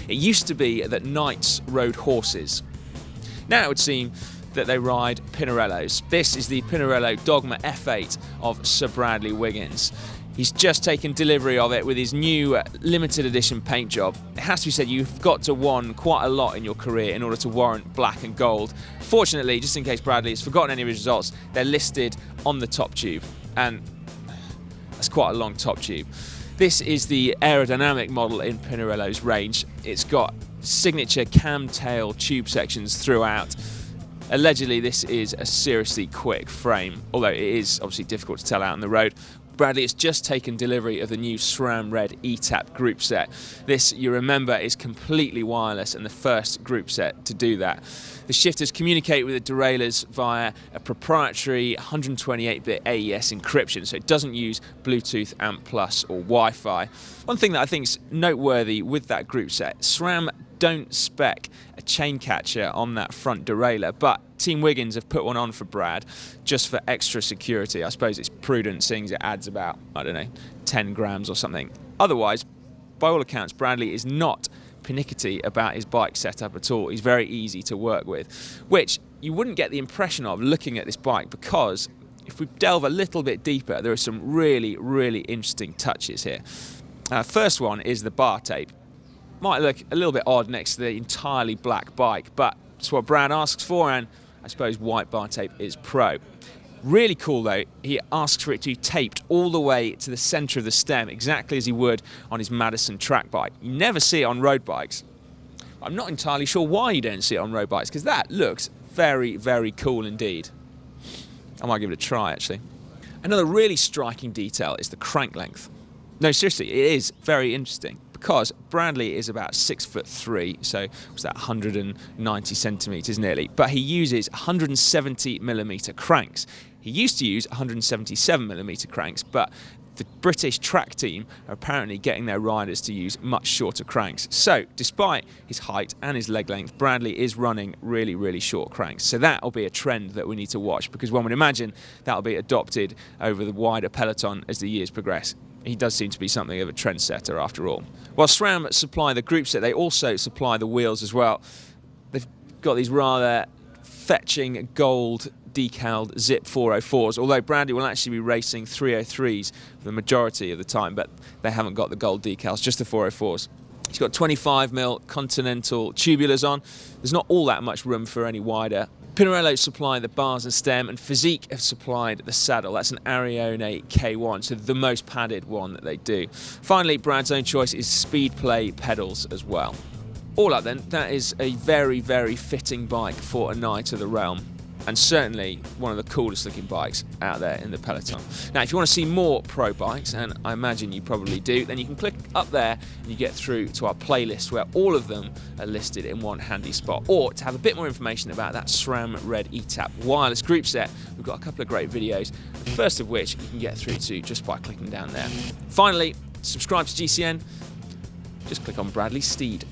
It used to be that knights rode horses. Now it would seem that they ride Pinarellos. This is the Pinarello Dogma F8 of Sir Bradley Wiggins. He's just taken delivery of it with his new limited edition paint job. It has to be said, you've got to won quite a lot in your career in order to warrant black and gold. Fortunately, just in case Bradley has forgotten any of his results, they're listed on the top tube, and that's quite a long top tube. This is the aerodynamic model in Pinarello's range. It's got signature cam-tail tube sections throughout. Allegedly, this is a seriously quick frame, although it is obviously difficult to tell out on the road. Bradley has just taken delivery of the new SRAM Red eTap group set. This, you remember, is completely wireless and the first group set to do that. The shifters communicate with the derailleurs via a proprietary 128-bit AES encryption, so it doesn't use Bluetooth, AMP Plus or Wi-Fi. One thing that I think is noteworthy with that group set, SRAM don't spec a chain catcher on that front derailleur, but Team Wiggins have put one on for Brad just for extra security. I suppose it's prudent, seeing as it adds about, I don't know, 10 grams or something. Otherwise, by all accounts, Bradley is not pernickety about his bike setup at all. He's very easy to work with, which you wouldn't get the impression of looking at this bike, because if we delve a little bit deeper, there are some really, really interesting touches here. First one is the bar tape. Might look a little bit odd next to the entirely black bike, but it's what Brad asks for, and I suppose white bar tape is pro. Really cool though, he asks for it to be taped all the way to the centre of the stem, exactly as he would on his Madison track bike. You never see it on road bikes. I'm not entirely sure why you don't see it on road bikes, because that looks very, very cool indeed. I might give it a try actually. Another really striking detail is the crank length. No, seriously, it is very interesting, because Bradley is about 6'3", so what's that, 190 centimetres nearly, but he uses 170mm cranks. He used to use 177mm cranks, but the British track team are apparently getting their riders to use much shorter cranks. So, despite his height and his leg length, Bradley is running really, really short cranks. So that'll be a trend that we need to watch, because one would imagine that'll be adopted over the wider peloton as the years progress. He does seem to be something of a trendsetter after all. While SRAM supply the group set, they also supply the wheels as well. They've got these rather fetching gold decaled ZIPP 404s, although Bradley will actually be racing 303s for the majority of the time, but they haven't got the gold decals, just the 404s. He's got 25mm Continental tubulars on. There's not all that much room for any wider. Pinarello supply the bars and stem, and Physique have supplied the saddle. That's an Arione K1, so the most padded one that they do. Finally, Brad's own choice is Speedplay pedals as well. All up then, that is a very, very fitting bike for a Knight of the Realm, and certainly one of the coolest looking bikes out there in the peloton. Now, if you want to see more pro bikes, and I imagine you probably do, then you can click up there and you get through to our playlist where all of them are listed in one handy spot. Or to have a bit more information about that SRAM Red eTap wireless group set, we've got a couple of great videos, the first of which you can get through to just by clicking down there. Finally, subscribe to GCN, just click on Bradley's Steed.